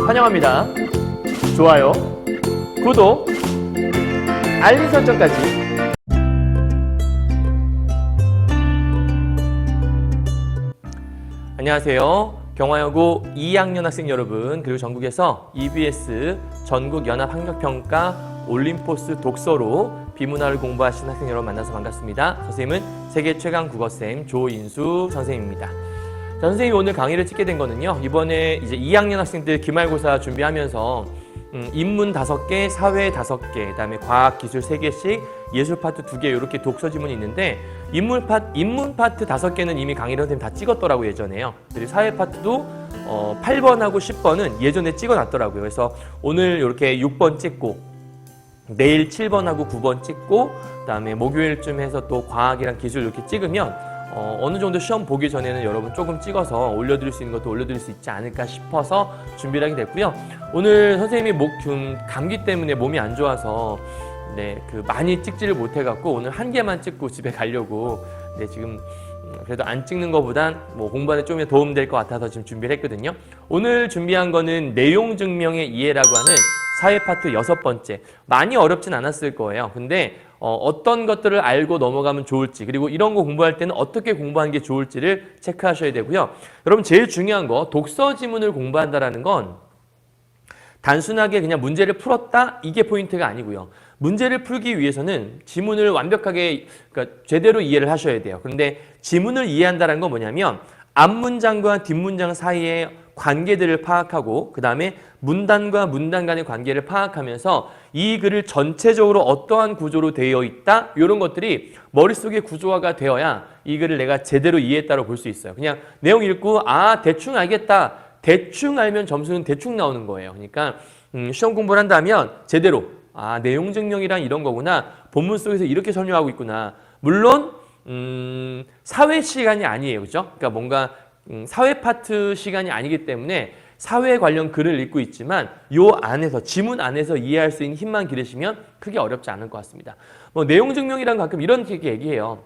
환영합니다. 좋아요, 구독, 알림 설정까지. 안녕하세요. 경화여고 2학년 학생 여러분, 그리고 전국에서 EBS 전국연합학력평가 올림포스 독서로 비문화를 공부하시는 학생 여러분 만나서 반갑습니다. 선생님은 세계 최강 국어쌤 조인수 선생님입니다. 자, 선생님이 오늘 강의를 찍게 된 거는요, 이번에 이제 2학년 학생들 기말고사 준비하면서 인문 5개, 사회 5개, 그다음에 과학, 기술 3개씩, 예술 파트 2개 이렇게 독서 지문이 있는데 인문 파트 5개는 이미 강의를 선생님 다 찍었더라고요, 예전에요. 그리고 사회 파트도 8번하고 10번은 예전에 찍어놨더라고요. 그래서 오늘 이렇게 6번 찍고 내일 7번하고 9번 찍고 그다음에 목요일쯤 해서 또 과학이랑 기술 이렇게 찍으면 어느 정도 시험 보기 전에는 여러분 조금 찍어서 올려드릴 수 있는 것도 올려드릴 수 있지 않을까 싶어서 준비를 하게 됐고요. 오늘 선생님이 감기 때문에 몸이 안 좋아서 많이 찍지를 못해갖고 오늘 한 개만 찍고 집에 가려고 지금 그래도 안 찍는 것보단 공부하는 데 좀 도움될 것 같아서 지금 준비를 했거든요. 오늘 준비한 거는 내용 증명의 이해라고 하는 사회 파트 6번째. 많이 어렵진 않았을 거예요. 근데 어떤 것들을 알고 넘어가면 좋을지, 그리고 이런 거 공부할 때는 어떻게 공부하는 게 좋을지를 체크하셔야 되고요. 여러분 제일 중요한 거, 독서 지문을 공부한다는 건 단순하게 그냥 문제를 풀었다 이게 포인트가 아니고요. 문제를 풀기 위해서는 지문을 완벽하게, 그러니까 제대로 이해를 하셔야 돼요. 그런데 지문을 이해한다는 건 뭐냐면 앞문장과 뒷문장 사이의 관계들을 파악하고 그 다음에 문단과 문단 간의 관계를 파악하면서 이 글을 전체적으로 어떠한 구조로 되어 있다, 이런 것들이 머릿속에 구조화가 되어야 이 글을 내가 제대로 이해했다고 볼 수 있어요. 그냥 내용 읽고 대충 알겠다, 대충 알면 점수는 대충 나오는 거예요. 그러니까 시험 공부를 한다면 제대로 내용 증명이란 이런 거구나, 본문 속에서 이렇게 설명하고 있구나. 물론 사회 시간이 아니에요, 그죠? 그러니까 뭔가 사회 파트 시간이 아니기 때문에 사회 관련 글을 읽고 있지만 요 안에서, 지문 안에서 이해할 수 있는 힘만 기르시면 크게 어렵지 않을 것 같습니다. 내용 증명이란 가끔 이런 식의 얘기해요.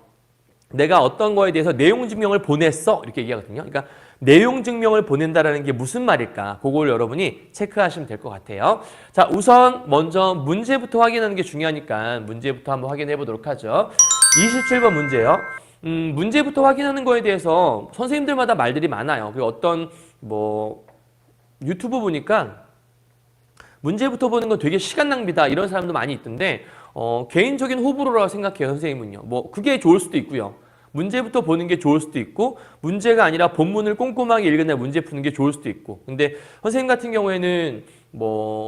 내가 어떤 거에 대해서 내용 증명을 보냈어, 이렇게 얘기하거든요. 그러니까 내용 증명을 보낸다라는 게 무슨 말일까? 그걸 여러분이 체크하시면 될 것 같아요. 자, 우선 먼저 문제부터 확인하는 게 중요하니까 문제부터 한번 확인해 보도록 하죠. 27번 문제요. 문제부터 확인하는 거에 대해서 선생님들마다 말들이 많아요. 어떤 유튜브 보니까 문제부터 보는 건 되게 시간 낭비다, 이런 사람도 많이 있던데 개인적인 호불호라고 생각해요, 선생님은요. 그게 좋을 수도 있고요. 문제부터 보는 게 좋을 수도 있고, 문제가 아니라 본문을 꼼꼼하게 읽은 다음에 문제 푸는 게 좋을 수도 있고. 근데 선생님 같은 경우에는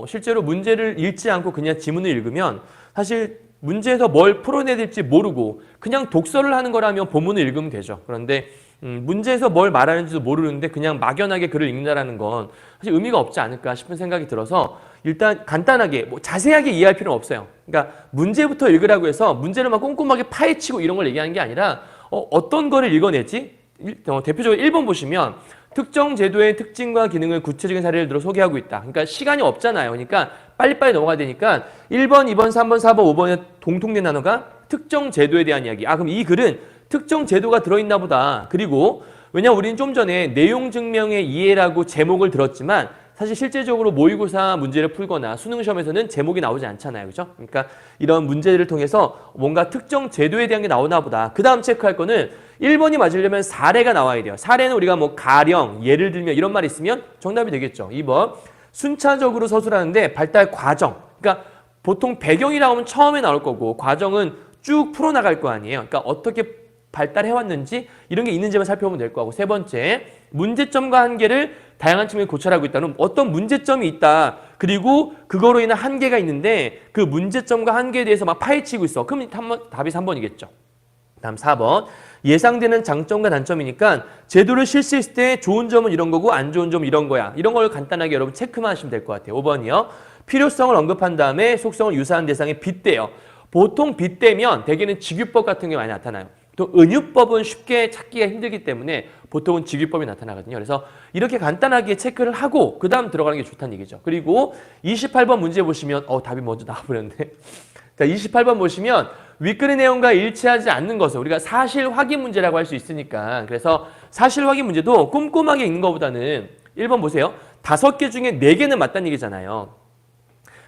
실제로 문제를 읽지 않고 그냥 지문을 읽으면 사실 문제에서 뭘 풀어내야 될지 모르고 그냥 독서를 하는 거라면 본문을 읽으면 되죠. 그런데 문제에서 뭘 말하는지도 모르는데 그냥 막연하게 글을 읽는다는 건 사실 의미가 없지 않을까 싶은 생각이 들어서 일단 간단하게 자세하게 이해할 필요는 없어요. 그러니까 문제부터 읽으라고 해서 문제를 막 꼼꼼하게 파헤치고 이런 걸 얘기하는 게 아니라 어떤 거를 읽어내지? 대표적으로 1번 보시면 특정 제도의 특징과 기능을 구체적인 사례를 들어 소개하고 있다. 그러니까 시간이 없잖아요. 그러니까 빨리빨리 넘어가야 되니까 1번, 2번, 3번, 4번, 5번에 공통된 단어가 특정 제도에 대한 이야기. 그럼 이 글은 특정 제도가 들어있나 보다. 그리고 왜냐면 우리는 좀 전에 내용 증명의 이해라고 제목을 들었지만 사실 실제적으로 모의고사 문제를 풀거나 수능 시험에서는 제목이 나오지 않잖아요. 그죠? 그러니까 이런 문제들을 통해서 뭔가 특정 제도에 대한 게 나오나 보다. 그 다음 체크할 거는 1번이 맞으려면 사례가 나와야 돼요. 사례는 우리가 가령, 예를 들면 이런 말이 있으면 정답이 되겠죠. 2번. 순차적으로 서술하는데 발달 과정. 그러니까 보통 배경이 나오면 처음에 나올 거고 과정은 쭉 풀어나갈 거 아니에요. 그러니까 어떻게 발달해왔는지 이런 게 있는지만 살펴보면 될 거고. 3번째, 문제점과 한계를 다양한 측면에 고찰하고 있다는, 어떤 문제점이 있다. 그리고 그거로 인한 한계가 있는데 그 문제점과 한계에 대해서 막 파헤치고 있어. 그럼 답이 3번이겠죠. 다음 4번. 예상되는 장점과 단점이니까 제도를 실시했을 때 좋은 점은 이런 거고 안 좋은 점은 이런 거야. 이런 걸 간단하게 여러분 체크만 하시면 될 것 같아요. 5번이요. 필요성을 언급한 다음에 속성을 유사한 대상에 빗대요. 보통 빗대면 대개는 직유법 같은 게 많이 나타나요. 또 은유법은 쉽게 찾기가 힘들기 때문에 보통은 직유법이 나타나거든요. 그래서 이렇게 간단하게 체크를 하고 그 다음 들어가는 게 좋다는 얘기죠. 그리고 28번 문제 보시면 답이 먼저 나와버렸는데 자, 28번 보시면 윗글의 내용과 일치하지 않는 것을 우리가 사실 확인 문제라고 할 수 있으니까, 그래서 사실 확인 문제도 꼼꼼하게 읽는 것보다는 1번 보세요. 5개 중에 4개는 맞다는 얘기잖아요.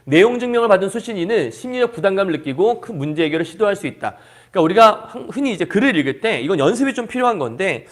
내용 증명을 받은 수신인은 심리적 부담감을 느끼고 큰 문제 해결을 시도할 수 있다. 그러니까 우리가 흔히 이제 글을 읽을 때 이건 연습이 좀 필요한 건데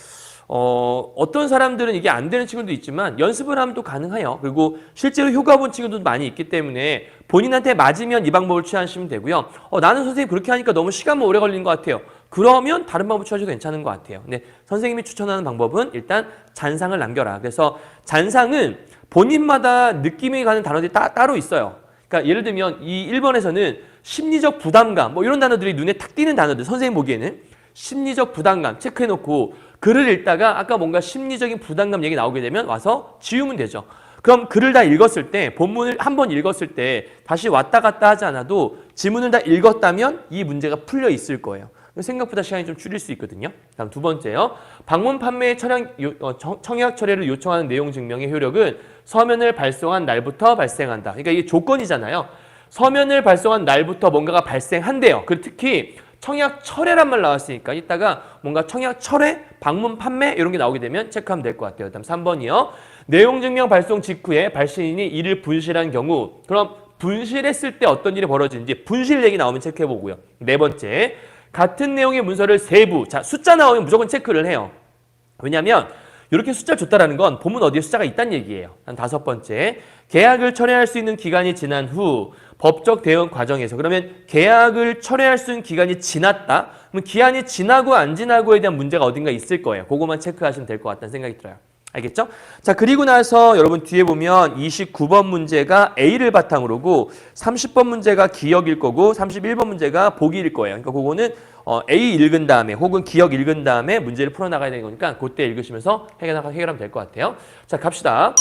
어떤 사람들은 이게 안 되는 친구도 있지만 연습을 하면 또 가능해요. 그리고 실제로 효과 본 친구들도 많이 있기 때문에 본인한테 맞으면 이 방법을 취하시면 되고요. 나는 선생님 그렇게 하니까 너무 시간만 오래 걸리는 것 같아요. 그러면 다른 방법 취하셔도 괜찮은 것 같아요. 근데 선생님이 추천하는 방법은 일단 잔상을 남겨라. 그래서 잔상은 본인마다 느낌이 가는 단어들이 따로 있어요. 그러니까 예를 들면 이 1번에서는 심리적 부담감 뭐 이런 단어들이 눈에 탁 띄는 단어들 선생님 보기에는 심리적 부담감 체크해놓고 글을 읽다가 아까 뭔가 심리적인 부담감 얘기 나오게 되면 와서 지우면 되죠. 그럼 글을 다 읽었을 때 본문을 한번 읽었을 때 다시 왔다 갔다 하지 않아도 지문을 다 읽었다면 이 문제가 풀려 있을 거예요. 생각보다 시간이 좀 줄일 수 있거든요. 다음 두 번째요. 방문 판매의 청약 철회를 요청하는 내용 증명의 효력은 서면을 발송한 날부터 발생한다. 그러니까 이게 조건이잖아요. 서면을 발송한 날부터 뭔가가 발생한대요. 그리고 특히 청약 철회란 말 나왔으니까 이따가 뭔가 청약 철회, 방문 판매 이런 게 나오게 되면 체크하면 될 것 같아요. 다음 3번이요. 내용 증명 발송 직후에 발신인이 이를 분실한 경우 그럼 분실했을 때 어떤 일이 벌어지는지 분실 얘기 나오면 체크해보고요. 네 번째. 같은 내용의 문서를 세부, 자 숫자 나오면 무조건 체크를 해요. 왜냐하면 이렇게 숫자를 줬다라는 건 본문 어디에 숫자가 있다는 얘기예요. 한 5번째, 계약을 철회할 수 있는 기간이 지난 후 법적 대응 과정에서 그러면 계약을 철회할 수 있는 기간이 지났다? 그럼 기한이 지나고 안 지나고에 대한 문제가 어딘가 있을 거예요. 그거만 체크하시면 될 것 같다는 생각이 들어요. 알겠죠? 자, 그리고 나서 여러분 뒤에 보면 29번 문제가 A를 바탕으로고 30번 문제가 기억일 거고 31번 문제가 보기일 거예요. 그러니까 그거는 A 읽은 다음에 혹은 기억 읽은 다음에 문제를 풀어나가야 되는 거니까 그때 읽으시면서 해결하면 될 것 같아요. 자, 갑시다.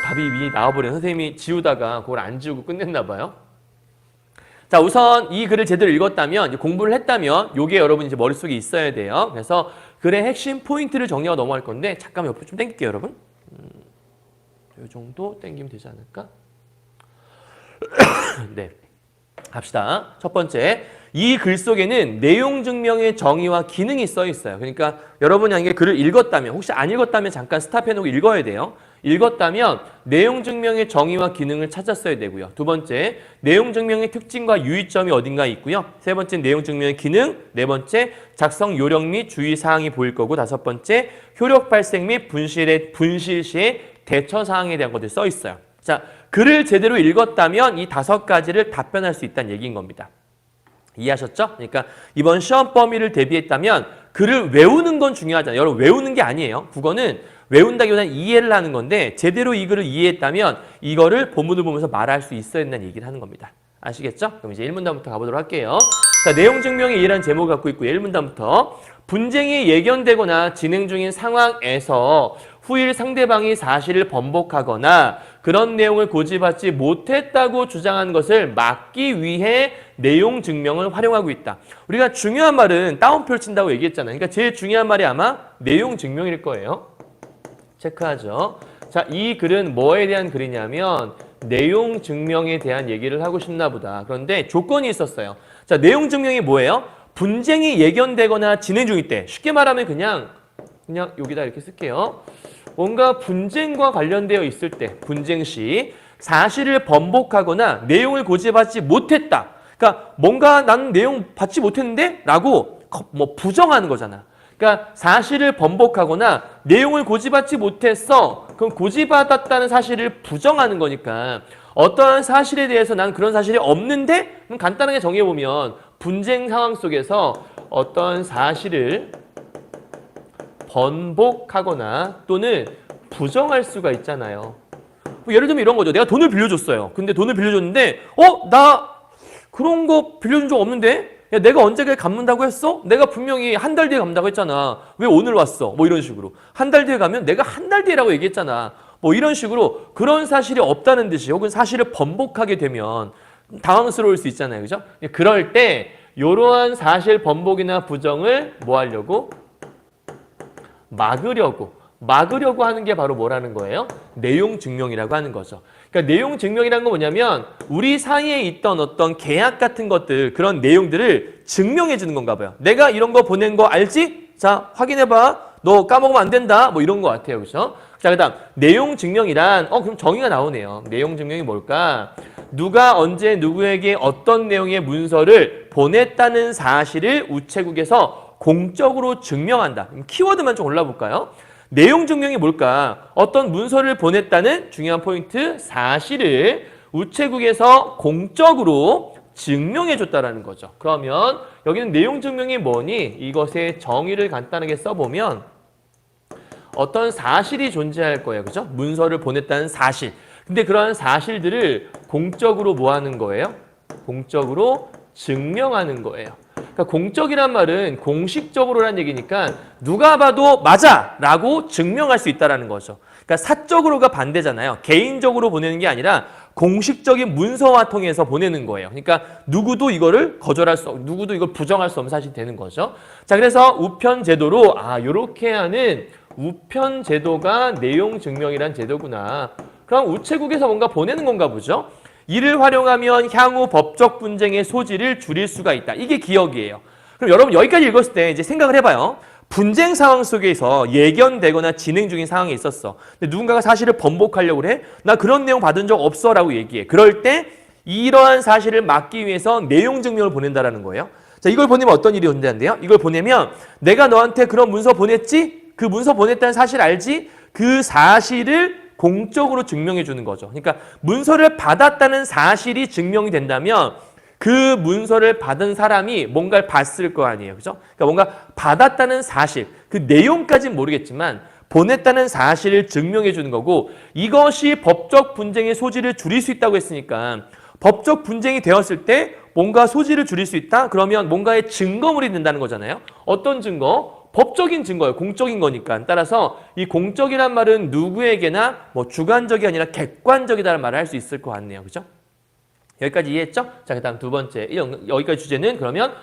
답이 미리 나와버린 선생님이 지우다가 그걸 안 지우고 끝냈나 봐요. 자, 우선 이 글을 제대로 읽었다면, 이제 공부를 했다면 요게 여러분 이제 머릿속에 있어야 돼요. 그래서 글의 핵심 포인트를 정리하고 넘어갈 건데 잠깐 옆으로 좀 당길게요, 여러분. 이 정도 당기면 되지 않을까? 네, 갑시다. 첫 번째, 이 글 속에는 내용 증명의 정의와 기능이 써 있어요. 그러니까 여러분이 만약에 글을 읽었다면, 혹시 안 읽었다면 잠깐 스탑해놓고 읽어야 돼요. 읽었다면 내용 증명의 정의와 기능을 찾았어야 되고요. 두 번째, 내용 증명의 특징과 유의점이 어딘가 있고요. 세 번째, 내용 증명의 기능. 네 번째, 작성 요령 및 주의사항이 보일 거고. 다섯 번째, 효력 발생 및 분실 시의 대처 사항에 대한 것들이 써 있어요. 자, 글을 제대로 읽었다면 이 5가지를 답변할 수 있다는 얘기인 겁니다. 이해하셨죠? 그러니까 이번 시험 범위를 대비했다면 글을 외우는 건 중요하잖아요. 여러분 외우는 게 아니에요. 국어는 외운다기보다는 이해를 하는 건데 제대로 이 글을 이해했다면 이거를 본문을 보면서 말할 수 있어야 된다는 얘기를 하는 겁니다. 아시겠죠? 그럼 이제 1문단부터 가보도록 할게요. 자, 내용 증명의 이해라는 제목을 갖고 있고 1문단부터 분쟁이 예견되거나 진행 중인 상황에서 후일 상대방이 사실을 번복하거나 그런 내용을 고집하지 못했다고 주장하는 것을 막기 위해 내용 증명을 활용하고 있다. 우리가 중요한 말은 따옴표를 친다고 얘기했잖아요. 그러니까 제일 중요한 말이 아마 내용 증명일 거예요. 체크하죠. 자, 이 글은 뭐에 대한 글이냐면 내용 증명에 대한 얘기를 하고 싶나 보다. 그런데 조건이 있었어요. 자, 내용 증명이 뭐예요? 분쟁이 예견되거나 진행 중일 때, 쉽게 말하면 그냥 여기다 이렇게 쓸게요. 뭔가 분쟁과 관련되어 있을 때, 분쟁 시 사실을 번복하거나 내용을 고집하지 못했다. 그러니까 뭔가 나는 내용 받지 못했는데? 라고 뭐 부정하는 거잖아. 그러니까 사실을 번복하거나 내용을 고집하지 못했어. 그럼 고집받았다는 사실을 부정하는 거니까 어떠한 사실에 대해서 난 그런 사실이 없는데? 그럼 간단하게 정해보면 분쟁 상황 속에서 어떤 사실을 번복하거나 또는 부정할 수가 있잖아요. 뭐 예를 들면 이런 거죠. 내가 돈을 빌려줬어요. 근데 돈을 빌려줬는데 나 그런 거 빌려준 적 없는데? 야, 내가 언제 그게 갚는다고 했어? 내가 분명히 한 달 뒤에 갚는다고 했잖아. 왜 오늘 왔어? 뭐 이런 식으로. 한 달 뒤에 가면 내가 한 달 뒤라고 얘기했잖아. 뭐 이런 식으로 그런 사실이 없다는 듯이 혹은 사실을 번복하게 되면 당황스러울 수 있잖아요. 그죠? 그럴 때 이러한 사실 번복이나 부정을 뭐 하려고? 막으려고 하는 게 바로 뭐라는 거예요? 내용 증명이라고 하는 거죠. 그러니까 내용 증명이라는 건 뭐냐면 우리 사이에 있던 어떤 계약 같은 것들, 그런 내용들을 증명해 주는 건가 봐요. 내가 이런 거 보낸 거 알지? 자, 확인해 봐. 너 까먹으면 안 된다. 뭐 이런 거 같아요. 그렇죠? 자, 그 다음 내용 증명이란 그럼 정의가 나오네요. 내용 증명이 뭘까? 누가 언제 누구에게 어떤 내용의 문서를 보냈다는 사실을 우체국에서 공적으로 증명한다. 키워드만 좀 올라볼까요? 내용 증명이 뭘까? 어떤 문서를 보냈다는 중요한 포인트 사실을 우체국에서 공적으로 증명해줬다라는 거죠. 그러면 여기는 내용 증명이 뭐니? 이것의 정의를 간단하게 써보면 어떤 사실이 존재할 거예요. 그죠? 문서를 보냈다는 사실. 근데 그러한 사실들을 공적으로 뭐 하는 거예요? 공적으로 증명하는 거예요. 그러니까 공적이란 말은 공식적으로라는 얘기니까 누가 봐도 맞아! 라고 증명할 수 있다는 거죠. 그러니까 사적으로가 반대잖아요. 개인적으로 보내는 게 아니라 공식적인 문서와 통해서 보내는 거예요. 그러니까 누구도 이거를 거절할 수, 누구도 이걸 부정할 수 없는 사실이 되는 거죠. 자, 그래서 우편 제도로 요렇게 하는 우편 제도가 내용 증명이란 제도구나. 그럼 우체국에서 뭔가 보내는 건가 보죠. 이를 활용하면 향후 법적 분쟁의 소지를 줄일 수가 있다. 이게 기억이에요. 그럼 여러분 여기까지 읽었을 때 이제 생각을 해봐요. 분쟁 상황 속에서 예견되거나 진행 중인 상황이 있었어. 근데 누군가가 사실을 번복하려고 그래? 나 그런 내용 받은 적 없어 라고 얘기해. 그럴 때 이러한 사실을 막기 위해서 내용 증명을 보낸다라는 거예요. 자, 이걸 보내면 어떤 일이 존재한대요? 이걸 보내면 내가 너한테 그런 문서 보냈지? 그 문서 보냈다는 사실 알지? 그 사실을 공적으로 증명해 주는 거죠. 그러니까 문서를 받았다는 사실이 증명이 된다면 그 문서를 받은 사람이 뭔가를 봤을 거 아니에요. 그죠? 그러니까 뭔가 받았다는 사실, 그 내용까지는 모르겠지만 보냈다는 사실을 증명해 주는 거고 이것이 법적 분쟁의 소지를 줄일 수 있다고 했으니까 법적 분쟁이 되었을 때 뭔가 소지를 줄일 수 있다? 그러면 뭔가의 증거물이 된다는 거잖아요. 어떤 증거? 법적인 증거예요. 공적인 거니까. 따라서 이 공적이란 말은 누구에게나 뭐 주관적이 아니라 객관적이다라는 말을 할 수 있을 것 같네요. 그죠? 여기까지 이해했죠? 자, 그 다음 두 번째. 여기까지 주제는 그러면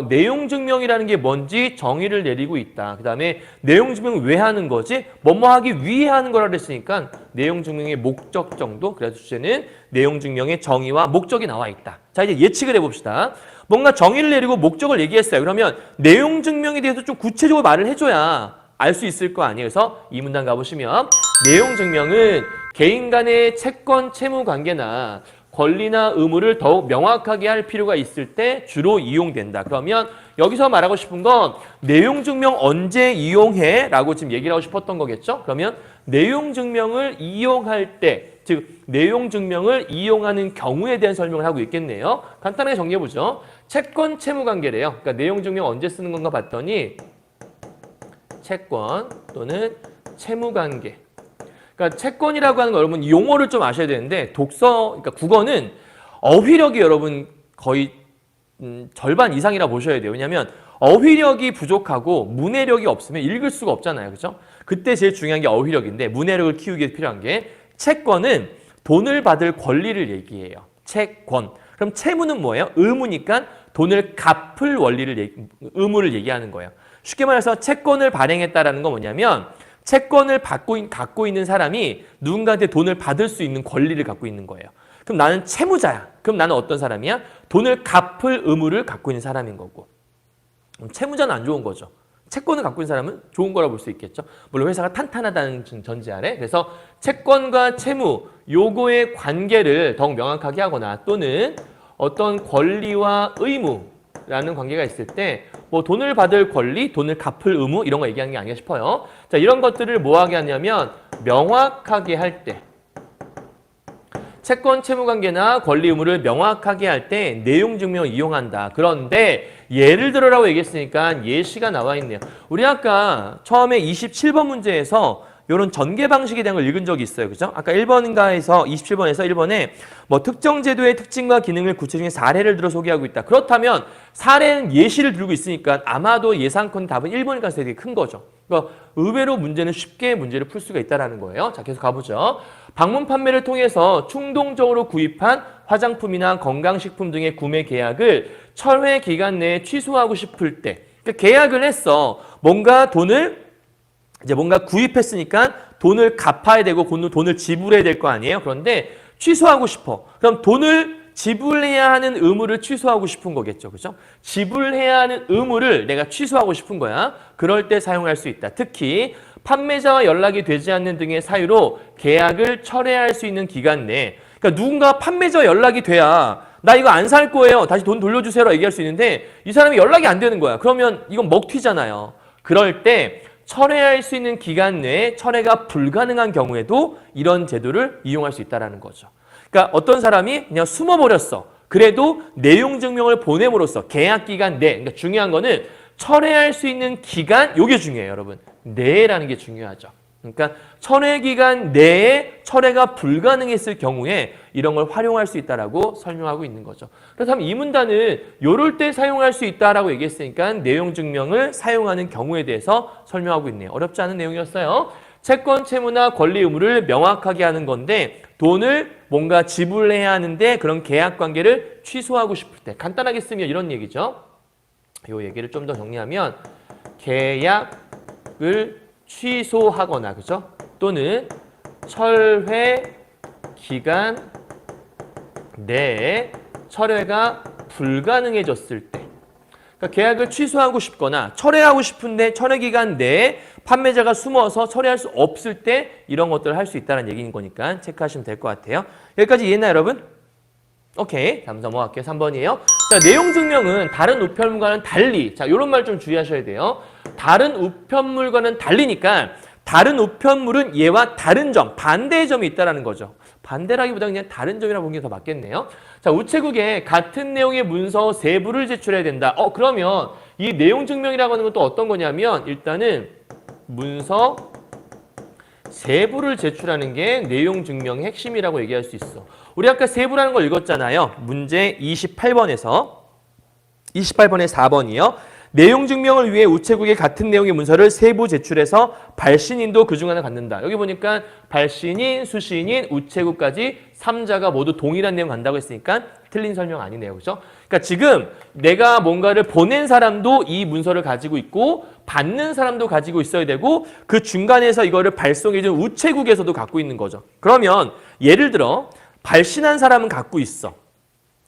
내용 증명이라는 게 뭔지 정의를 내리고 있다. 그 다음에 내용 증명 왜 하는 거지? 뭐뭐 하기 위해 하는 거라 그랬으니까 내용 증명의 목적 정도. 그래서 주제는 내용 증명의 정의와 목적이 나와 있다. 자, 이제 예측을 해봅시다. 뭔가 정의를 내리고 목적을 얘기했어요. 그러면 내용 증명에 대해서 좀 구체적으로 말을 해줘야 알 수 있을 거 아니에요. 그래서 이 문단 가보시면 내용 증명은 개인 간의 채권 채무 관계나 권리나 의무를 더욱 명확하게 할 필요가 있을 때 주로 이용된다. 그러면 여기서 말하고 싶은 건 내용 증명 언제 이용해? 라고 지금 얘기를 하고 싶었던 거겠죠? 그러면 내용 증명을 이용할 때, 즉 내용 증명을 이용하는 경우에 대한 설명을 하고 있겠네요. 간단하게 정리해보죠. 채권 채무 관계래요. 그러니까 내용 증명 언제 쓰는 건가 봤더니 채권 또는 채무 관계. 그러니까 채권이라고 하는 거 여러분 용어를 좀 아셔야 되는데 그러니까 국어는 어휘력이 여러분 거의 절반 이상이라 보셔야 돼요. 왜냐하면 어휘력이 부족하고 문해력이 없으면 읽을 수가 없잖아요. 그죠? 그때 제일 중요한 게 어휘력인데 문해력을 키우기 위해 필요한 게 채권은 돈을 받을 권리를 얘기해요. 채권. 그럼 채무는 뭐예요? 의무니까 돈을 갚을 의무를 얘기하는 거예요. 쉽게 말해서 채권을 발행했다라는 건 뭐냐면 채권을 갖고 있는 사람이 누군가한테 돈을 받을 수 있는 권리를 갖고 있는 거예요. 그럼 나는 채무자야. 그럼 나는 어떤 사람이야? 돈을 갚을 의무를 갖고 있는 사람인 거고. 채무자는 안 좋은 거죠. 채권을 갖고 있는 사람은 좋은 거라 볼 수 있겠죠. 물론 회사가 탄탄하다는 전제 아래. 그래서 채권과 채무, 요거의 관계를 더욱 명확하게 하거나 또는 어떤 권리와 의무라는 관계가 있을 때 뭐 돈을 받을 권리, 돈을 갚을 의무 이런 거 얘기하는 게 아닌가 싶어요. 자, 이런 것들을 뭐 하게 하냐면 명확하게 할 때 채권 채무 관계나 권리 의무를 명확하게 할 때 내용 증명을 이용한다. 그런데 예를 들어라고 얘기했으니까 예시가 나와 있네요. 우리 아까 처음에 27번 문제에서 이런 전개 방식에 대한 걸 읽은 적이 있어요. 그죠? 아까 1번인가에서 27번에서 1번에 뭐 특정 제도의 특징과 기능을 구체적인 사례를 들어 소개하고 있다. 그렇다면 사례는 예시를 들고 있으니까 아마도 예상컨 답은 1번일 가능성이 되게 큰 거죠. 그러니까 의외로 문제는 쉽게 문제를 풀 수가 있다는 거예요. 자, 계속 가보죠. 방문 판매를 통해서 충동적으로 구입한 화장품이나 건강식품 등의 구매 계약을 철회 기간 내에 취소하고 싶을 때 그러니까 계약을 했어. 뭔가 구입했으니까 돈을 갚아야 되고 돈을 지불해야 될 거 아니에요. 그런데 취소하고 싶어. 그럼 돈을 지불해야 하는 의무를 취소하고 싶은 거겠죠. 그죠? 지불해야 하는 의무를 내가 취소하고 싶은 거야. 그럴 때 사용할 수 있다. 특히 판매자와 연락이 되지 않는 등의 사유로 계약을 철회할 수 있는 기간 내에, 그러니까 누군가 판매자와 연락이 돼야 나 이거 안 살 거예요, 다시 돈 돌려주세요라고 얘기할 수 있는데 이 사람이 연락이 안 되는 거야. 그러면 이건 먹튀잖아요. 그럴 때 철회할 수 있는 기간 내에 철회가 불가능한 경우에도 이런 제도를 이용할 수 있다는 거죠. 그러니까 어떤 사람이 그냥 숨어버렸어. 그래도 내용 증명을 보냄으로써 계약 기간 내, 그러니까 중요한 거는 철회할 수 있는 기간, 이게 중요해요, 여러분. 내라는 게 중요하죠. 그러니까 철회 기간 내에 철회가 불가능했을 경우에 이런 걸 활용할 수 있다라고 설명하고 있는 거죠. 그렇다면 이 문단은 요럴 때 사용할 수 있다라고 얘기했으니까 내용 증명을 사용하는 경우에 대해서 설명하고 있네요. 어렵지 않은 내용이었어요. 채권, 채무나 권리 의무를 명확하게 하는 건데 돈을 뭔가 지불해야 하는데 그런 계약 관계를 취소하고 싶을 때 간단하게 쓰면 이런 얘기죠. 이 얘기를 좀 더 정리하면 계약을 취소하거나, 그죠? 또는 철회 기간 내에 철회가 불가능해졌을 때, 그러니까 계약을 취소하고 싶거나 철회하고 싶은데 철회 기간 내에 판매자가 숨어서 처리할 수 없을 때 이런 것들을 할 수 있다는 얘기인 거니까 체크하시면 될 것 같아요. 여기까지 이해했나요, 여러분? 오케이. 다음 넘어갈게요. 3번이에요. 자, 내용 증명은 다른 우편물과는 달리, 자, 요런 말 좀 주의하셔야 돼요. 다른 우편물과는 달리니까 다른 우편물은 얘와 다른 점, 반대의 점이 있다는 거죠. 반대라기보다 그냥 다른 점이라고 보는 게 더 맞겠네요. 자, 우체국에 같은 내용의 문서 세부를 제출해야 된다. 그러면 이 내용 증명이라고 하는 건 또 어떤 거냐면 일단은 문서 세부를 제출하는 게 내용 증명의 핵심이라고 얘기할 수 있어. 우리 아까 세부라는 걸 읽었잖아요. 문제 28번에서 4번이요. 내용 증명을 위해 우체국에 같은 내용의 문서를 세부 제출해서 발신인도 그중 하나 갖는다. 여기 보니까 발신인, 수신인, 우체국까지 3자가 모두 동일한 내용 간다고 했으니까 틀린 설명 아니네요. 그죠? 그러니까 지금 내가 뭔가를 보낸 사람도 이 문서를 가지고 있고 받는 사람도 가지고 있어야 되고 그 중간에서 이거를 발송해준 우체국에서도 갖고 있는 거죠. 그러면 예를 들어 발신한 사람은 갖고 있어.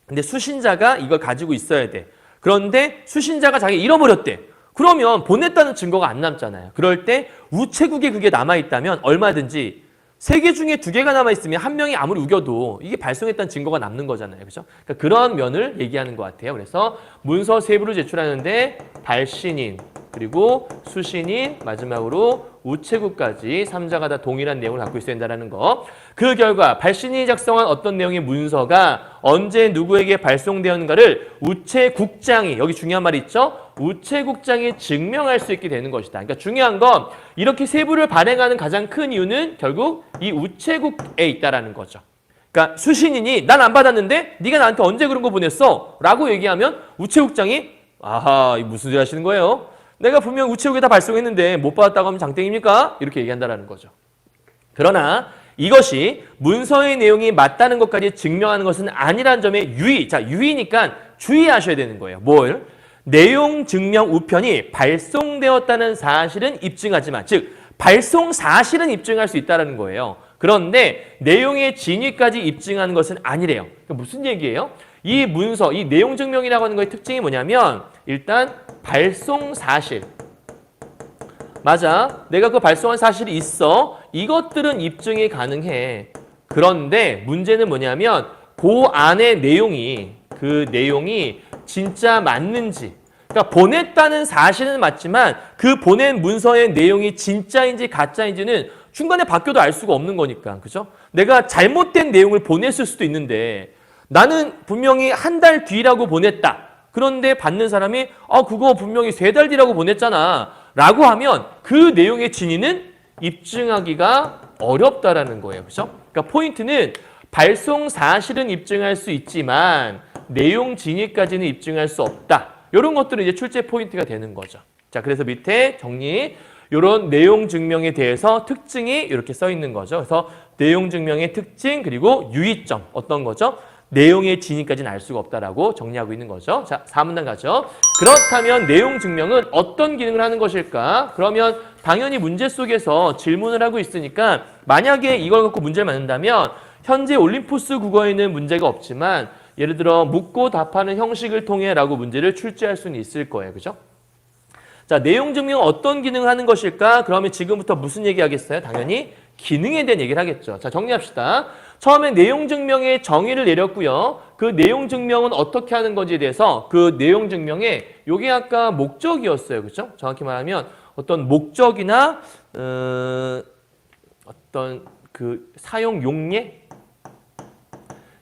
근데 수신자가 이걸 가지고 있어야 돼. 그런데 수신자가 자기가 잃어버렸대. 그러면 보냈다는 증거가 안 남잖아요. 그럴 때 우체국에 그게 남아있다면 얼마든지 3개 중에 2개가 남아있으면 한 명이 아무리 우겨도 이게 발송했다는 증거가 남는 거잖아요. 그죠? 그러니까 그런 면을 얘기하는 것 같아요. 그래서 문서 세부를 제출하는데 발신인, 그리고 수신인, 마지막으로 우체국까지 3자가 다 동일한 내용을 갖고 있어야 된다는 거. 그 결과 발신인이 작성한 어떤 내용의 문서가 언제 누구에게 발송되었는가를 우체국장이, 여기 중요한 말이 있죠? 우체국장이 증명할 수 있게 되는 것이다. 그러니까 중요한 건 이렇게 세부를 발행하는 가장 큰 이유는 결국 이 우체국에 있다라는 거죠. 그러니까 수신인이 난 안 받았는데 네가 나한테 언제 그런 거 보냈어? 라고 얘기하면 우체국장이 아하, 이 무슨 소리 하시는 거예요? 내가 분명 우체국에다 발송했는데 못 받았다고 하면 장땡입니까? 이렇게 얘기한다는 거죠. 그러나 이것이 문서의 내용이 맞다는 것까지 증명하는 것은 아니라는 점에 유의. 자, 유의니까 주의하셔야 되는 거예요. 뭘? 내용 증명 우편이 발송되었다는 사실은 입증하지만, 즉 발송 사실은 입증할 수 있다는 거예요. 그런데 내용의 진위까지 입증하는 것은 아니래요. 그러니까 무슨 얘기예요? 이 문서, 이 내용 증명이라고 하는 거의 특징이 뭐냐면 일단 발송 사실. 맞아. 내가 그 발송한 사실이 있어. 이것들은 입증이 가능해. 그런데 문제는 뭐냐면 그 안의 내용이, 그 내용이 진짜 맞는지. 그러니까 보냈다는 사실은 맞지만 그 보낸 문서의 내용이 진짜인지 가짜인지는 중간에 바뀌어도 알 수가 없는 거니까. 그죠? 내가 잘못된 내용을 보냈을 수도 있는데 나는 분명히 한 달 뒤라고 보냈다. 그런데 받는 사람이 그거 분명히 3달 뒤라고 보냈잖아 라고 하면 그 내용의 진위는 입증하기가 어렵다라는 거예요. 그죠? 그러니까 포인트는 발송 사실은 입증할 수 있지만 내용 진위까지는 입증할 수 없다. 이런 것들은 이제 출제 포인트가 되는 거죠. 자, 그래서 밑에 정리, 이런 내용 증명에 대해서 특징이 이렇게 써 있는 거죠. 그래서 내용 증명의 특징 그리고 유의점 어떤 거죠? 내용의 진위까지는 알 수가 없다라고 정리하고 있는 거죠. 자, 4문단 가죠. 그렇다면 내용 증명은 어떤 기능을 하는 것일까? 그러면 당연히 문제 속에서 질문을 하고 있으니까 만약에 이걸 갖고 문제를 만든다면 현재 올림포스 국어에는 문제가 없지만 예를 들어 묻고 답하는 형식을 통해 라고 문제를 출제할 수는 있을 거예요. 그죠? 자, 내용 증명은 어떤 기능을 하는 것일까? 그러면 지금부터 무슨 얘기 하겠어요? 당연히 기능에 대한 얘기를 하겠죠. 자, 정리합시다. 처음에 내용 증명의 정의를 내렸고요. 그 내용 증명은 어떻게 하는 건지에 대해서 그 내용 증명에 요게 아까 목적이었어요. 그렇죠? 정확히 말하면 어떤 목적이나 어떤 그 사용 용례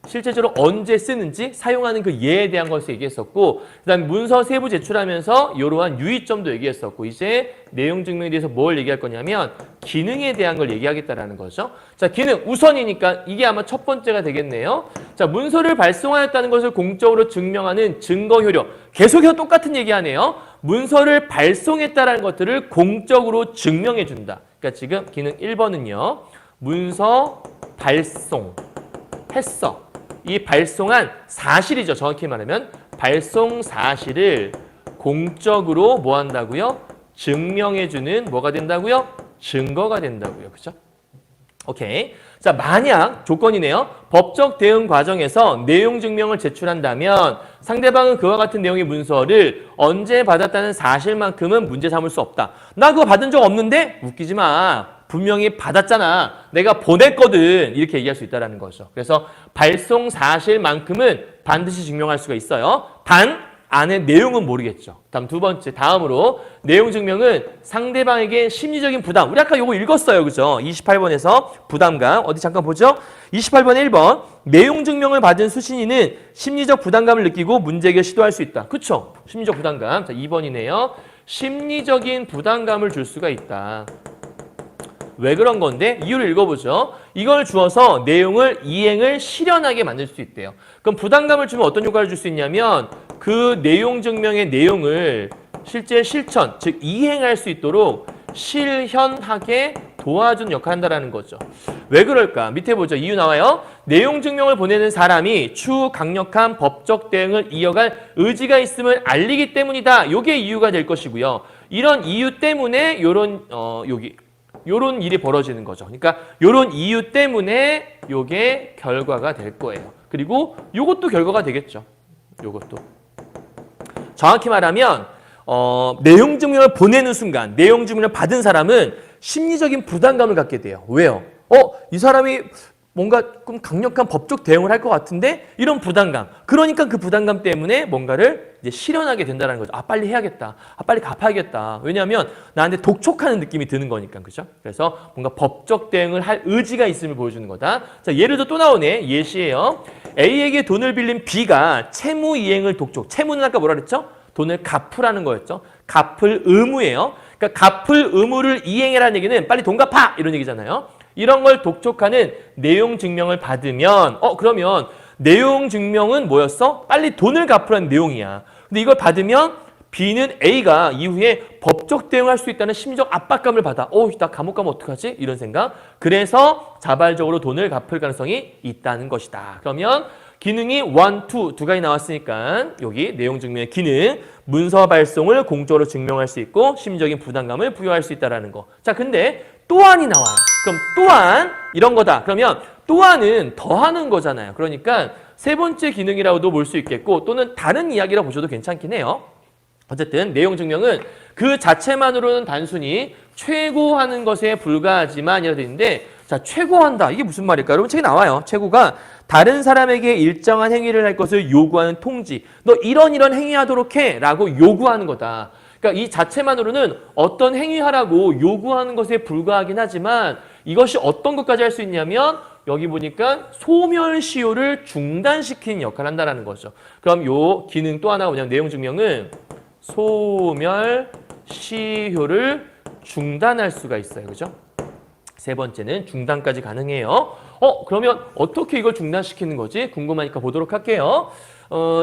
실제적으로 언제 쓰는지 사용하는 그 예에 대한 것을 얘기했었고 그다음 문서 세부 제출하면서 이러한 유의점도 얘기했었고 이제 내용 증명에 대해서 뭘 얘기할 거냐면 기능에 대한 걸 얘기하겠다라는 거죠. 자, 기능 우선이니까 이게 아마 첫 번째가 되겠네요. 자, 문서를 발송하였다는 것을 공적으로 증명하는 증거 효력. 계속해서 똑같은 얘기하네요. 문서를 발송했다라는 것들을 공적으로 증명해 준다. 그러니까 지금 기능 1번은요. 문서 발송했어. 이 발송한 사실이죠. 정확히 말하면 발송 사실을 공적으로 뭐 한다고요? 증명해주는 뭐가 된다고요? 증거가 된다고요. 그렇죠? 오케이. 자, 만약 조건이네요. 법적 대응 과정에서 내용 증명을 제출한다면 상대방은 그와 같은 내용의 문서를 언제 받았다는 사실만큼은 문제 삼을 수 없다. 나 그거 받은 적 없는데? 웃기지 마. 분명히 받았잖아. 내가 보냈거든. 이렇게 얘기할 수 있다는 거죠. 그래서 발송 사실만큼은 반드시 증명할 수가 있어요. 단 안에 내용은 모르겠죠. 다음 두 번째, 다음으로 내용 증명은 상대방에게 심리적인 부담. 우리 아까 이거 읽었어요. 그죠? 28번에서 부담감. 어디 잠깐 보죠? 28번 1번. 내용 증명을 받은 수신인은 심리적 부담감을 느끼고 문제 해결 시도할 수 있다. 그쵸? 심리적 부담감. 자, 2번이네요. 심리적인 부담감을 줄 수가 있다. 왜 그런 건데? 이유를 읽어보죠. 이걸 주어서 내용을 이행을 실현하게 만들 수 있대요. 그럼 부담감을 주면 어떤 효과를 줄 수 있냐면 그 내용 증명의 내용을 실제 실천, 즉 이행할 수 있도록 실현하게 도와주는 역할을 한다는 거죠. 왜 그럴까? 밑에 보죠. 이유 나와요. 내용 증명을 보내는 사람이 추후 강력한 법적 대응을 이어갈 의지가 있음을 알리기 때문이다. 이게 이유가 될 것이고요. 이런 이유 때문에 요런 일이 벌어지는 거죠. 그러니까 요런 이유 때문에 요게 결과가 될 거예요. 그리고 요것도 결과가 되겠죠. 요것도. 정확히 말하면 내용 증명을 보내는 순간 내용 증명을 받은 사람은 심리적인 부담감을 갖게 돼요. 왜요? 이 사람이 뭔가 좀 강력한 법적 대응을 할 것 같은데 이런 부담감. 그러니까 그 부담감 때문에 뭔가를 이제 실현하게 된다는 거죠. 아, 빨리 해야겠다. 아, 빨리 갚아야겠다. 왜냐하면 나한테 독촉하는 느낌이 드는 거니까. 그렇죠? 그래서 뭔가 법적 대응을 할 의지가 있음을 보여주는 거다. 자, 예를 들어 또 나오네. 예시예요. A에게 돈을 빌린 B가 채무 이행을 독촉. 채무는 아까 뭐라 그랬죠? 돈을 갚으라는 거였죠. 갚을 의무예요. 그러니까 갚을 의무를 이행해라는 얘기는 빨리 돈 갚아! 이런 얘기잖아요. 이런 걸 독촉하는 내용 증명을 받으면 그러면 내용 증명은 뭐였어? 빨리 돈을 갚으라는 내용이야. 근데 이걸 받으면 B는 A가 이후에 법적 대응할 수 있다는 심리적 압박감을 받아. 나 감옥 가면 어떡하지? 이런 생각. 그래서 자발적으로 돈을 갚을 가능성이 있다는 것이다. 그러면 기능이 1, 2 두 가지 나왔으니까 여기 내용 증명의 기능, 문서 발송을 공적으로 증명할 수 있고 심리적인 부담감을 부여할 수 있다는 거. 자, 근데 또한이 나와요. 그럼 또한 이런 거다. 그러면 또한은 더하는 거잖아요. 그러니까 세 번째 기능이라고도 볼 수 있겠고 또는 다른 이야기라고 보셔도 괜찮긴 해요. 어쨌든 내용 증명은 그 자체만으로는 단순히 최고하는 것에 불과하지만 이라 되어 있는데 자, 최고한다. 이게 무슨 말일까? 여러분 책에 나와요. 최고가 다른 사람에게 일정한 행위를 할 것을 요구하는 통지. 너 이런 행위하도록 해 라고 요구하는 거다. 그러니까 이 자체만으로는 어떤 행위하라고 요구하는 것에 불과하긴 하지만 이것이 어떤 것까지 할 수 있냐면 여기 보니까 소멸시효를 중단시키는 역할을 한다는 거죠. 그럼 요 기능 또 하나가 뭐냐면 내용 증명은 소멸시효를 중단할 수가 있어요. 그죠? 세 번째는 중단까지 가능해요. 그러면 어떻게 이걸 중단시키는 거지? 궁금하니까 보도록 할게요.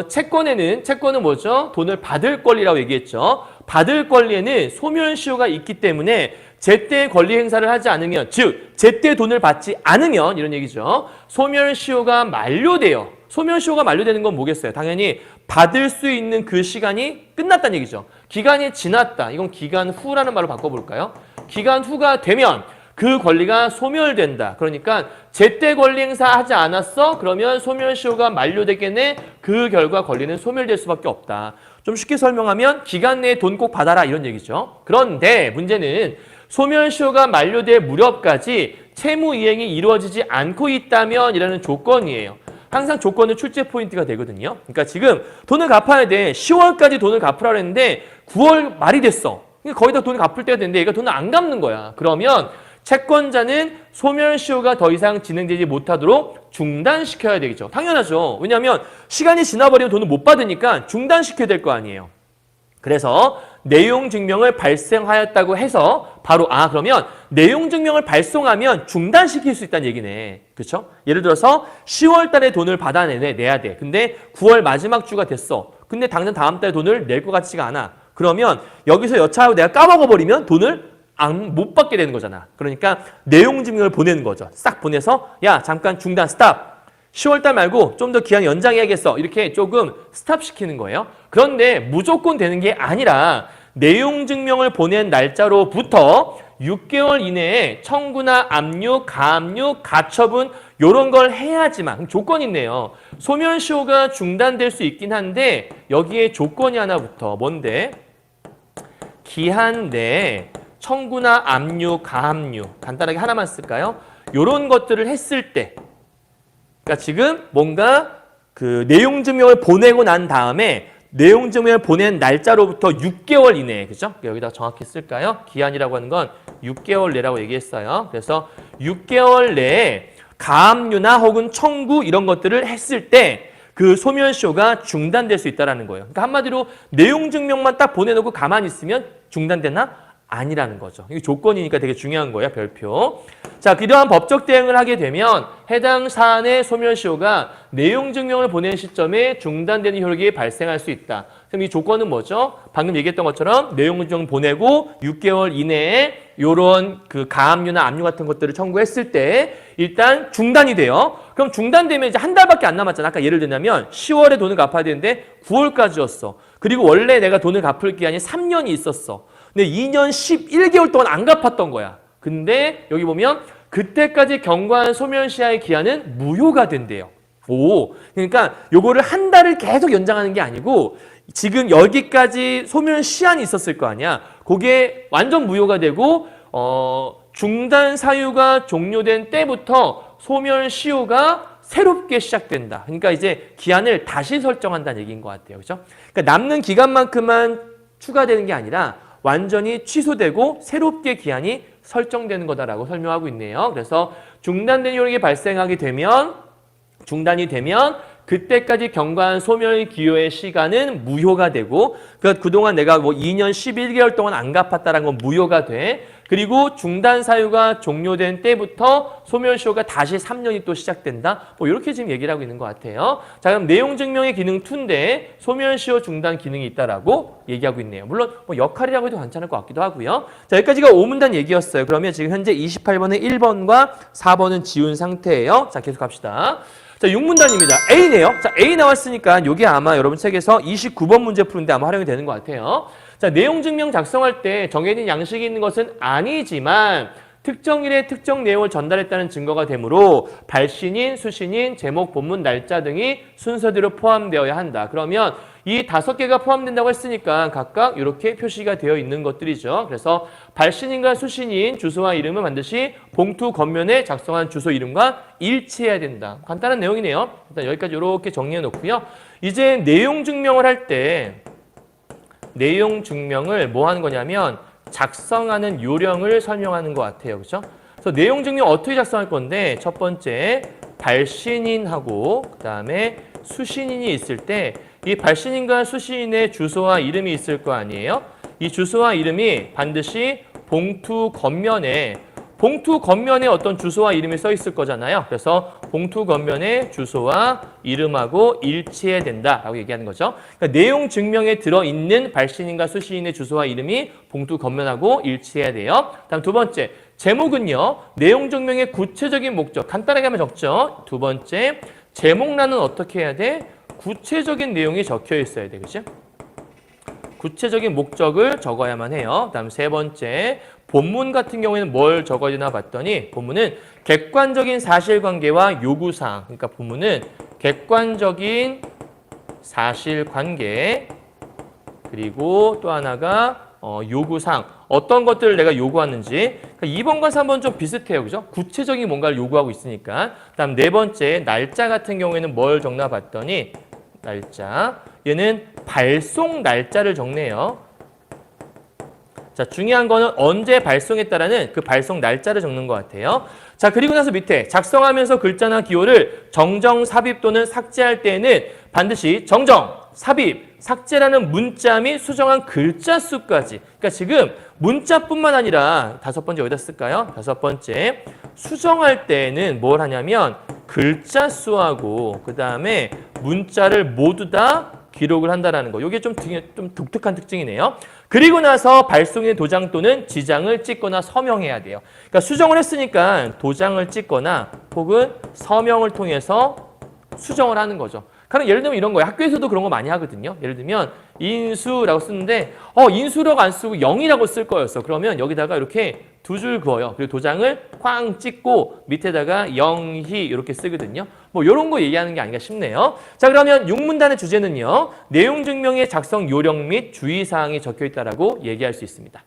채권은 뭐죠? 돈을 받을 권리라고 얘기했죠. 받을 권리에는 소멸시효가 있기 때문에 제때 권리 행사를 하지 않으면, 즉 제때 돈을 받지 않으면 이런 얘기죠. 소멸시효가 만료돼요. 소멸시효가 만료되는 건 뭐겠어요? 당연히 받을 수 있는 그 시간이 끝났다는 얘기죠. 기간이 지났다. 이건 기간 후라는 말로 바꿔볼까요? 기간 후가 되면 그 권리가 소멸된다. 그러니까 제때 권리 행사하지 않았어? 그러면 소멸시효가 만료되겠네. 그 결과 권리는 소멸될 수밖에 없다. 좀 쉽게 설명하면 기간 내에 돈 꼭 받아라 이런 얘기죠. 그런데 문제는 소멸시효가 만료될 무렵까지 채무이행이 이루어지지 않고 있다면 이라는 조건이에요. 항상 조건은 출제 포인트가 되거든요. 그러니까 지금 돈을 갚아야 돼. 10월까지 돈을 갚으라고 했는데 9월 말이 됐어. 거의 다 돈을 갚을 때가 됐는데 얘가 돈을 안 갚는 거야. 그러면 채권자는 소멸시효가 더 이상 진행되지 못하도록 중단시켜야 되겠죠. 당연하죠. 왜냐하면 시간이 지나버리면 돈을 못 받으니까 중단시켜야 될 거 아니에요. 그래서 내용 증명을 발생하였다고 해서 바로 그러면 내용 증명을 발송하면 중단시킬 수 있다는 얘기네. 그렇죠? 예를 들어서 10월 달에 돈을 받아내야 돼. 근데 9월 마지막 주가 됐어. 근데 당장 다음 달에 돈을 낼 것 같지가 않아. 그러면 여기서 여차하고 내가 까먹어버리면 돈을 못 받게 되는 거잖아. 그러니까 내용 증명을 보내는 거죠. 싹 보내서 야 잠깐 중단 스탑. 10월달 말고 좀 더 기한 연장해야겠어. 이렇게 조금 스탑시키는 거예요. 그런데 무조건 되는 게 아니라 내용 증명을 보낸 날짜로부터 6개월 이내에 청구나 압류, 가압류, 가처분 이런 걸 해야지만 조건이 있네요. 소멸시효가 중단될 수 있긴 한데 여기에 조건이 하나 붙어. 뭔데? 기한 내에 청구나 압류, 가압류 간단하게 하나만 쓸까요? 이런 것들을 했을 때 그러니까 지금 뭔가 그 내용 증명을 보내고 난 다음에 내용 증명을 보낸 날짜로부터 6개월 이내에 그죠? 여기다 정확히 쓸까요? 기한이라고 하는 건 6개월 내라고 얘기했어요. 그래서 6개월 내에 가압류나 혹은 청구 이런 것들을 했을 때 그 소멸시효가 중단될 수 있다는 거예요. 그러니까 한마디로 내용 증명만 딱 보내놓고 가만히 있으면 중단되나? 아니라는 거죠. 이게 조건이니까 되게 중요한 거예요. 별표. 자, 이러한 법적 대응을 하게 되면 해당 사안의 소멸시효가 내용 증명을 보낸 시점에 중단되는 효력이 발생할 수 있다. 그럼 이 조건은 뭐죠? 방금 얘기했던 것처럼 내용 증명 보내고 6개월 이내에 이런 그 가압류나 압류 같은 것들을 청구했을 때 일단 중단이 돼요. 그럼 중단되면 이제 한 달밖에 안 남았잖아. 아까 예를 들면 10월에 돈을 갚아야 되는데 9월까지였어. 그리고 원래 내가 돈을 갚을 기한이 3년이 있었어. 근데 2년 11개월 동안 안 갚았던 거야. 근데 여기 보면 그때까지 경과한 소멸시효의 기한은 무효가 된대요. 그러니까 요거를 한 달을 계속 연장하는 게 아니고 지금 여기까지 소멸시한이 있었을 거 아니야. 그게 완전 무효가 되고 중단 사유가 종료된 때부터 소멸시효가 새롭게 시작된다. 그러니까 이제 기한을 다시 설정한다는 얘기인 것 같아요. 그렇죠? 그러니까 남는 기간만큼만 추가되는 게 아니라 완전히 취소되고 새롭게 기한이 설정되는 거다라고 설명하고 있네요. 그래서 중단된 효력이 발생하게 되면 중단이 되면 그때까지 경과한 소멸 기효의 시간은 무효가 되고 그러니까 그동안 내가 뭐 2년 11개월 동안 안 갚았다라는 건 무효가 돼. 그리고 중단 사유가 종료된 때부터 소멸시효가 다시 3년이 또 시작된다. 뭐 이렇게 지금 얘기를 하고 있는 것 같아요. 자, 그럼 내용 증명의 기능 2인데 소멸시효 중단 기능이 있다라고 얘기하고 있네요. 물론 뭐 역할이라고 해도 괜찮을 것 같기도 하고요. 자, 여기까지가 5문단 얘기였어요. 그러면 지금 현재 28번의 1번과 4번은 지운 상태예요. 자, 계속 갑시다. 자, 6문단입니다. A네요. 자, A 나왔으니까 이게 아마 여러분 책에서 29번 문제 푸는데 아마 활용이 되는 것 같아요. 자, 내용 증명 작성할 때 정해진 양식이 있는 것은 아니지만 특정 일에 특정 내용을 전달했다는 증거가 되므로 발신인, 수신인, 제목, 본문, 날짜 등이 순서대로 포함되어야 한다. 그러면 이 5개가 포함된다고 했으니까 각각 이렇게 표시가 되어 있는 것들이죠. 그래서 발신인과 수신인 주소와 이름은 반드시 봉투 겉면에 작성한 주소 이름과 일치해야 된다. 간단한 내용이네요. 일단 여기까지 이렇게 정리해 놓고요. 이제 내용 증명을 할 때 내용 증명을 뭐 하는 거냐면 작성하는 요령을 설명하는 것 같아요. 그렇죠? 그래서 내용 증명 어떻게 작성할 건데 첫 번째 발신인하고 그다음에 수신인이 있을 때 이 발신인과 수신인의 주소와 이름이 있을 거 아니에요? 이 주소와 이름이 반드시 봉투 겉면에 어떤 주소와 이름이 써 있을 거잖아요. 그래서 봉투 겉면에 주소와 이름하고 일치해야 된다라고 얘기하는 거죠. 그러니까 내용 증명에 들어있는 발신인과 수신인의 주소와 이름이 봉투 겉면하고 일치해야 돼요. 다음 두 번째, 제목은요. 내용 증명의 구체적인 목적, 간단하게 하면 적죠. 두 번째, 제목란은 어떻게 해야 돼? 구체적인 내용이 적혀 있어야 돼. 그렇죠? 구체적인 목적을 적어야만 해요. 다음 세 번째, 본문 같은 경우에는 뭘 적어야 되나 봤더니 본문은 객관적인 사실관계와 요구사항. 그러니까 본문은 객관적인 사실관계 그리고 또 하나가 요구사항. 어떤 것들을 내가 요구하는지. 그러니까 2번과 3번 좀 비슷해요. 그죠? 구체적인 뭔가를 요구하고 있으니까. 다음 네 번째 날짜 같은 경우에는 뭘 적나 봤더니 날짜. 얘는 발송 날짜를 적네요. 자, 중요한 거는 언제 발송했다라는 그 발송 날짜를 적는 것 같아요. 자, 그리고 나서 밑에 작성하면서 글자나 기호를 정정, 삽입 또는 삭제할 때에는 반드시 정정, 삽입, 삭제라는 문자 및 수정한 글자 수까지. 그러니까 지금 문자뿐만 아니라 다섯 번째 어디다 쓸까요? 다섯 번째 수정할 때에는 뭘 하냐면 글자 수하고 그 다음에 문자를 모두 다 기록을 한다라는 거. 이게 좀 독특한 특징이네요. 그리고 나서 발송의 도장 또는 지장을 찍거나 서명해야 돼요. 그러니까 수정을 했으니까 도장을 찍거나 혹은 서명을 통해서 수정을 하는 거죠. 그럼 예를 들면 이런 거예요. 학교에서도 그런 거 많이 하거든요. 예를 들면 인수라고 쓰는데 인수라고 안 쓰고 0이라고 쓸 거였어. 그러면 여기다가 이렇게 두 줄 그어요. 그리고 도장을 쾅 찍고 밑에다가 영희 이렇게 쓰거든요. 뭐 이런 거 얘기하는 게 아닌가 싶네요. 자, 그러면 6문단의 주제는요. 내용 증명의 작성 요령 및 주의사항이 적혀 있다라고 얘기할 수 있습니다.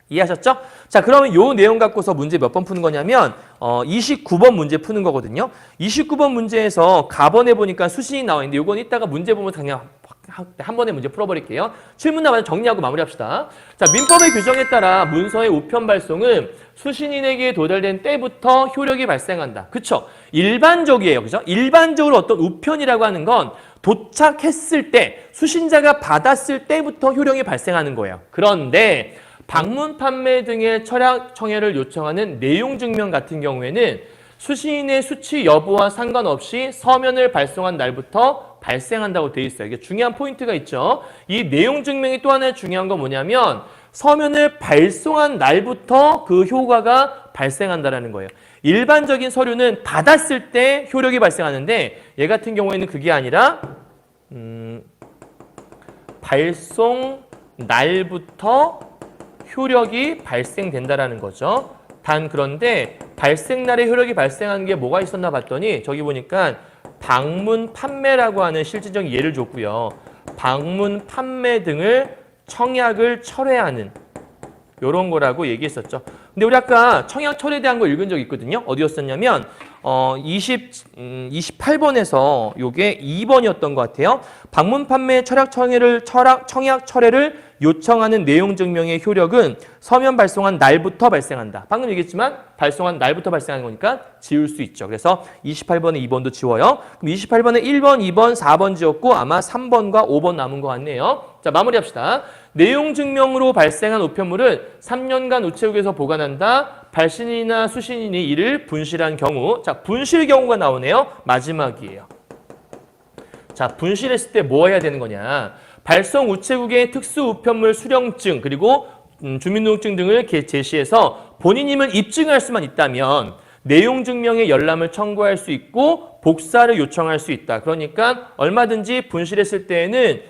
이해하셨죠? 자, 그러면 요 내용 갖고서 문제 몇 번 푸는 거냐면 29번 문제 푸는 거거든요. 29번 문제에서 가번에 보니까 수신이 나와 있는데 요건 이따가 문제 보면 그냥 한 번에 문제 풀어버릴게요. 7문답 정리하고 마무리합시다. 자, 민법의 규정에 따라 문서의 우편 발송은 수신인에게 도달된 때부터 효력이 발생한다. 그쵸? 일반적이에요. 그죠? 일반적으로 어떤 우편이라고 하는 건 도착했을 때, 수신자가 받았을 때부터 효력이 발생하는 거예요. 그런데 방문 판매 등의 철학 청해를 요청하는 내용 증명 같은 경우에는 수신인의 수치 여부와 상관없이 서면을 발송한 날부터 발생한다고 되어 있어요. 이게 중요한 포인트가 있죠. 이 내용 증명이 또 하나의 중요한 건 뭐냐면 서면을 발송한 날부터 그 효과가 발생한다는 거예요. 일반적인 서류는 받았을 때 효력이 발생하는데 얘 같은 경우에는 그게 아니라 발송 날부터 효력이 발생된다라는 거죠. 단 그런데 발생날에 효력이 발생하는 게 뭐가 있었나 봤더니 저기 보니까 방문 판매라고 하는 실질적인 예를 줬고요. 방문 판매 등을 청약을 철회하는 요런 거라고 얘기했었죠. 근데 우리 아까 청약 철회에 대한 거 읽은 적 있거든요. 어디였었냐면 28번에서 요게 2번이었던 것 같아요. 방문 판매 청약 철회를 요청하는 내용 증명의 효력은 서면 발송한 날부터 발생한다. 방금 얘기했지만 발송한 날부터 발생하는 거니까 지울 수 있죠. 그래서 28번에 2번도 지워요. 그럼 28번에 1번, 2번, 4번 지웠고 아마 3번과 5번 남은 것 같네요. 자, 마무리합시다. 내용 증명으로 발생한 우편물은 3년간 우체국에서 보관한다. 발신인이나 수신인이 이를 분실한 경우. 자, 분실 경우가 나오네요. 마지막이에요. 자, 분실했을 때 뭐 해야 되는 거냐. 발송 우체국의 특수 우편물 수령증 그리고 주민등록증 등을 제시해서 본인임을 입증할 수만 있다면 내용 증명의 열람을 청구할 수 있고 복사를 요청할 수 있다. 그러니까 얼마든지 분실했을 때에는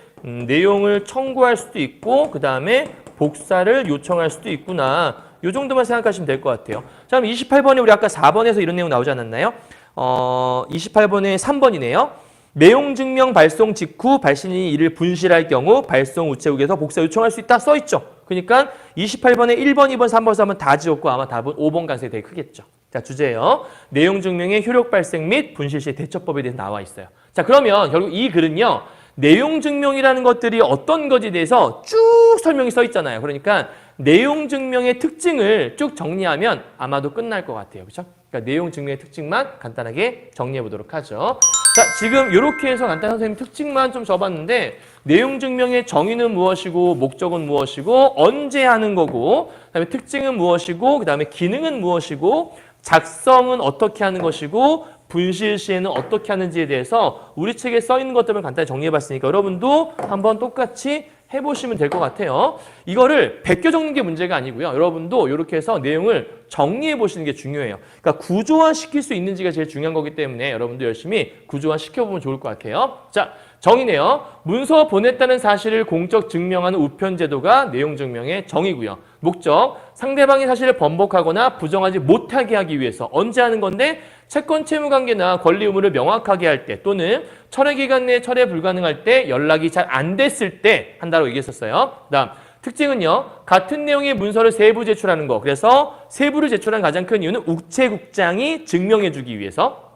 내용을 청구할 수도 있고 그 다음에 복사를 요청할 수도 있구나. 이 정도만 생각하시면 될 것 같아요. 자, 그럼 28번에 우리 아까 4번에서 이런 내용 나오지 않았나요? 28번에 3번이네요. 내용 증명 발송 직후 발신인이 이를 분실할 경우 발송 우체국에서 복사 요청할 수 있다 써있죠. 그러니까 28번에 1번, 2번, 3번, 4번 다 지웠고 아마 답은 5번 가능성이 되게 크겠죠. 자, 주제요. 내용 증명의 효력 발생 및 분실 시 대처법에 대해서 나와 있어요. 자, 그러면 결국 이 글은요. 내용 증명이라는 것들이 어떤 것에 대해서 쭉 설명이 써 있잖아요. 그러니까 내용 증명의 특징을 쭉 정리하면 아마도 끝날 것 같아요. 그렇죠? 그러니까 내용 증명의 특징만 간단하게 정리해 보도록 하죠. 자, 지금 이렇게 해서 간단한 선생님 특징만 좀 줘봤는데 내용 증명의 정의는 무엇이고 목적은 무엇이고 언제 하는 거고 그다음에 특징은 무엇이고 그다음에 기능은 무엇이고 작성은 어떻게 하는 것이고 분실 시에는 어떻게 하는지에 대해서 우리 책에 써 있는 것들을 간단히 정리해봤으니까 여러분도 한번 똑같이 해보시면 될 것 같아요. 이거를 베껴 적는 게 문제가 아니고요. 여러분도 이렇게 해서 내용을 정리해 보시는 게 중요해요. 그러니까 구조화시킬 수 있는지가 제일 중요한 거기 때문에 여러분도 열심히 구조화시켜보면 좋을 것 같아요. 자, 정의네요. 문서 보냈다는 사실을 공적 증명하는 우편제도가 내용 증명의 정의고요. 목적, 상대방이 사실을 번복하거나 부정하지 못하게 하기 위해서 언제 하는 건데 채권 채무 관계나 권리 의무를 명확하게 할 때 또는 철회 기간 내에 철회 불가능할 때 연락이 잘 안 됐을 때 한다고 얘기했었어요. 그다음 특징은요. 같은 내용의 문서를 세부 제출하는 거. 그래서 세부를 제출한 가장 큰 이유는 우체국장이 증명해 주기 위해서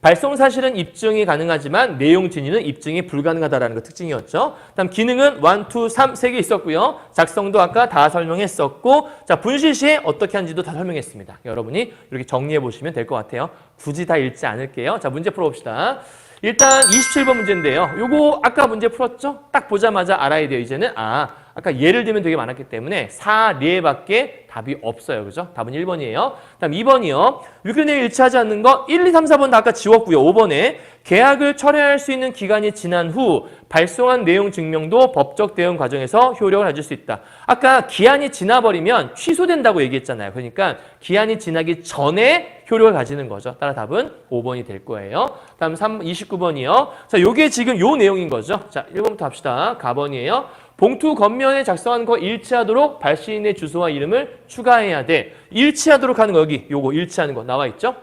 발송 사실은 입증이 가능하지만 내용 진위는 입증이 불가능하다라는 거 특징이었죠. 다음 기능은 1, 2, 3, 3개 있었고요. 작성도 아까 다 설명했었고 자 분실 시에 어떻게 하는지도 다 설명했습니다. 여러분이 이렇게 정리해 보시면 될 것 같아요. 굳이 다 읽지 않을게요. 자 문제 풀어봅시다. 일단 27번 문제인데요. 요거 아까 문제 풀었죠? 딱 보자마자 알아야 돼요. 이제는 아까 예를 들면 되게 많았기 때문에 4례밖에 답이 없어요. 그죠? 답은 1번이에요. 다음 2번이요. 위클 내용 일치하지 않는 거 1, 2, 3, 4번 다 아까 지웠고요. 5번에 계약을 철회할 수 있는 기간이 지난 후 발송한 내용 증명도 법적 대응 과정에서 효력을 가질 수 있다. 아까 기한이 지나버리면 취소된다고 얘기했잖아요. 그러니까 기한이 지나기 전에 효력을 가지는 거죠. 따라 답은 5번이 될 거예요. 다음 29번이요. 자, 요게 지금 요 내용인 거죠. 자, 1번부터 합시다. 가번이에요. 봉투 겉면에 작성한 거 일치하도록 발신인의 주소와 이름을 추가해야 돼. 일치하도록 하는 거 여기 요거 일치하는 거 나와 있죠?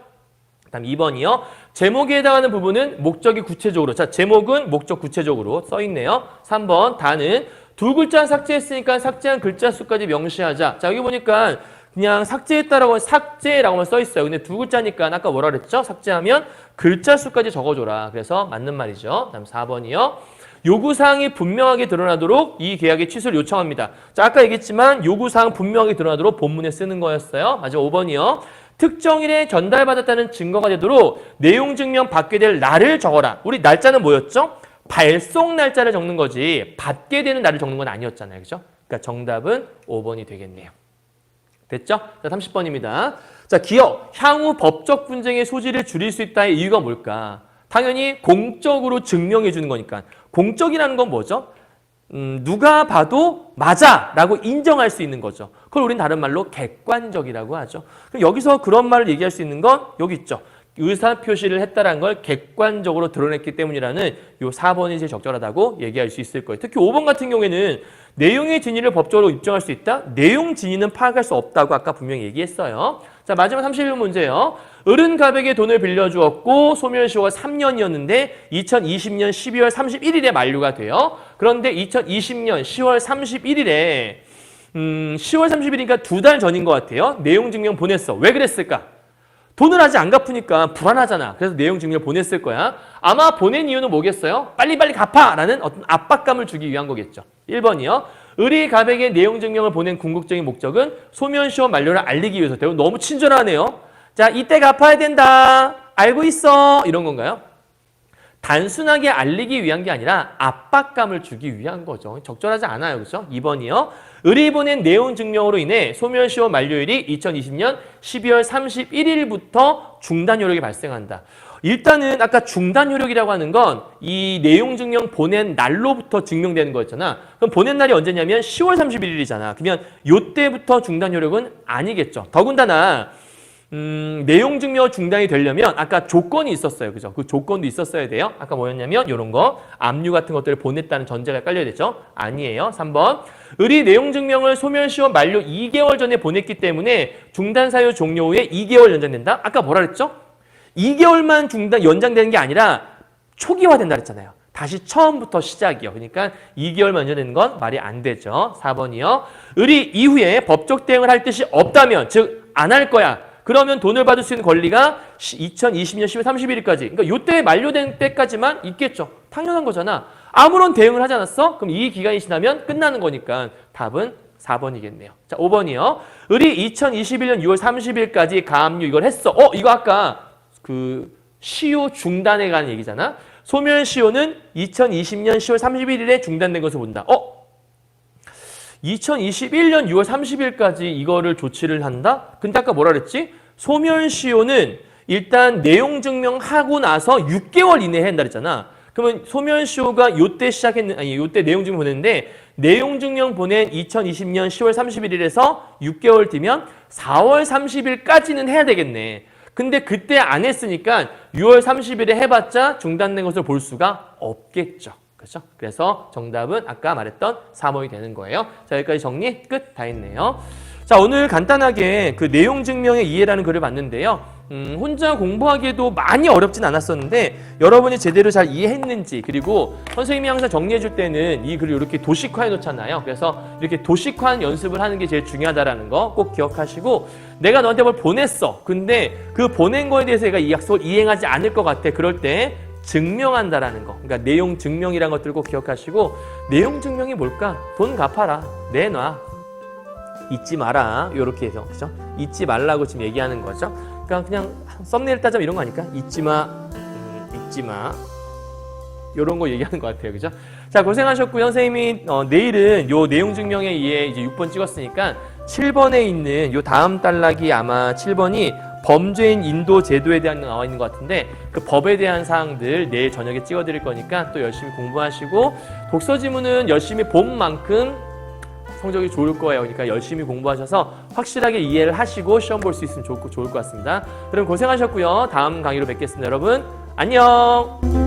다음 2번이요. 제목에 해당하는 부분은 목적이 구체적으로. 자, 제목은 목적 구체적으로 써 있네요. 3번 다는 두 글자 삭제했으니까 삭제한 글자 수까지 명시하자. 자, 여기 보니까 그냥 삭제했다라고 삭제라고만 써 있어요. 근데 두 글자니까 아까 뭐라 그랬죠? 삭제하면 글자 수까지 적어줘라. 그래서 맞는 말이죠. 다음 4번이요. 요구사항이 분명하게 드러나도록 이 계약의 취소를 요청합니다. 자, 아까 얘기했지만 요구사항 분명하게 드러나도록 본문에 쓰는 거였어요. 마지막 5번이요. 특정일에 전달받았다는 증거가 되도록 내용 증명 받게 될 날을 적어라. 우리 날짜는 뭐였죠? 발송 날짜를 적는 거지 받게 되는 날을 적는 건 아니었잖아요. 그죠? 그러니까 정답은 5번이 되겠네요. 됐죠? 자, 30번입니다. 자, 기업, 향후 법적 분쟁의 소지를 줄일 수 있다의 이유가 뭘까? 당연히 공적으로 증명해 주는 거니까. 공적이라는 건 뭐죠? 누가 봐도 맞아 라고 인정할 수 있는 거죠. 그걸 우린 다른 말로 객관적이라고 하죠. 그럼 여기서 그런 말을 얘기할 수 있는 건 여기 있죠. 의사표시를 했다는 걸 객관적으로 드러냈기 때문이라는 요 4번이 제일 적절하다고 얘기할 수 있을 거예요. 특히 5번 같은 경우에는 내용의 진위를 법적으로 입증할 수 있다? 내용 진위는 파악할 수 없다고 아까 분명히 얘기했어요. 자, 마지막 31번 문제예요. 어른가백에 돈을 빌려주었고 소멸시효가 3년이었는데 2020년 12월 31일에 만료가 돼요. 그런데 2020년 10월 31일에 10월 30일이니까 2달 전인 것 같아요. 내용 증명 보냈어. 왜 그랬을까? 돈을 아직 안 갚으니까 불안하잖아. 그래서 내용 증명을 보냈을 거야. 아마 보낸 이유는 뭐겠어요? 빨리빨리 갚아라는 어떤 압박감을 주기 위한 거겠죠. 1번이요. 의리가백의 내용 증명을 보낸 궁극적인 목적은 소멸시효 만료를 알리기 위해서. 너무 친절하네요. 자, 이때 갚아야 된다. 알고 있어. 이런 건가요? 단순하게 알리기 위한 게 아니라 압박감을 주기 위한 거죠. 적절하지 않아요. 그렇죠? 2번이요. 의리 보낸 내용 증명으로 인해 소멸시효 만료일이 2020년 12월 31일부터 중단 효력이 발생한다. 일단은 아까 중단 효력이라고 하는 건 이 내용 증명 보낸 날로부터 증명되는 거였잖아. 그럼 보낸 날이 언제냐면 10월 31일이잖아. 그러면 요때부터 중단 효력은 아니겠죠. 더군다나 내용 증명 중단이 되려면 아까 조건이 있었어요. 그죠? 그 조건도 있었어야 돼요. 아까 뭐였냐면 이런 거 압류 같은 것들을 보냈다는 전제가 깔려야 되죠. 아니에요. 3번. 의리 내용 증명을 소멸시효 만료 2개월 전에 보냈기 때문에 중단 사유 종료 후에 2개월 연장된다. 아까 뭐라 그랬죠? 2개월만 중단 연장되는 게 아니라 초기화된다 그랬잖아요. 다시 처음부터 시작이요. 그러니까 2개월만 연장되는 건 말이 안 되죠. 4번이요. 의리 이후에 법적 대응을 할 뜻이 없다면 즉 안 할 거야. 그러면 돈을 받을 수 있는 권리가 2020년 10월 31일까지. 그러니까 이때 만료된 때까지만 있겠죠. 당연한 거잖아. 아무런 대응을 하지 않았어? 그럼 이 기간이 지나면 끝나는 거니까 답은 4번이겠네요. 자, 5번이요. 의리 2021년 6월 30일까지 가압류 이걸 했어. 이거 아까 그 시효 중단에 관한 얘기잖아. 소멸시효는 2020년 10월 31일에 중단된 것을 본다. 2021년 6월 30일까지 이거를 조치를 한다? 근데 아까 뭐라 그랬지? 소멸시효는 일단 내용 증명하고 나서 6개월 이내에 한다 그랬잖아. 그러면 소면시효가 요때 요때 내용 증명 보냈는데 내용 증명 보낸 2020년 10월 31일에서 6개월 뒤면 4월 30일까지는 해야 되겠네. 근데 그때 안 했으니까 6월 30일에 해봤자 중단된 것을 볼 수가 없겠죠. 그렇죠? 그래서 정답은 아까 말했던 3호이 되는 거예요. 자, 여기까지 정리 끝 다 했네요. 자, 오늘 간단하게 그 내용 증명의 이해라는 글을 봤는데요. 혼자 공부하기에도 많이 어렵진 않았었는데 여러분이 제대로 잘 이해했는지, 그리고 선생님이 항상 정리해 줄 때는 이 글을 이렇게 도식화해 놓잖아요. 그래서 이렇게 도식화한 연습을 하는 게 제일 중요하다라는 거 꼭 기억하시고, 내가 너한테 뭘 보냈어. 근데 그 보낸 거에 대해서 얘가 이 약속을 이행하지 않을 것 같아. 그럴 때 증명한다라는 거. 그러니까 내용 증명이라는 것들 꼭 기억하시고, 내용 증명이 뭘까? 돈 갚아라. 내놔. 잊지 마라. 요렇게 해서. 그죠? 잊지 말라고 지금 얘기하는 거죠. 그러니까 그냥 썸네일 따자면 이런 거 아닐까? 잊지 마. 잊지 마. 요런 거 얘기하는 것 같아요. 그죠? 자, 고생하셨고요. 선생님이 내일은 요 내용 증명에 의해 이제 6번 찍었으니까 7번에 있는 요 다음 단락이 아마 7번이 범죄인 인도 제도에 대한 나와 있는 것 같은데, 그 법에 대한 사항들 내일 저녁에 찍어드릴 거니까 또 열심히 공부하시고, 독서 지문은 열심히 본 만큼 성적이 좋을 거예요. 그러니까 열심히 공부하셔서 확실하게 이해를 하시고 시험 볼 수 있으면 좋을 것 같습니다. 그럼 고생하셨고요. 다음 강의로 뵙겠습니다. 여러분 안녕.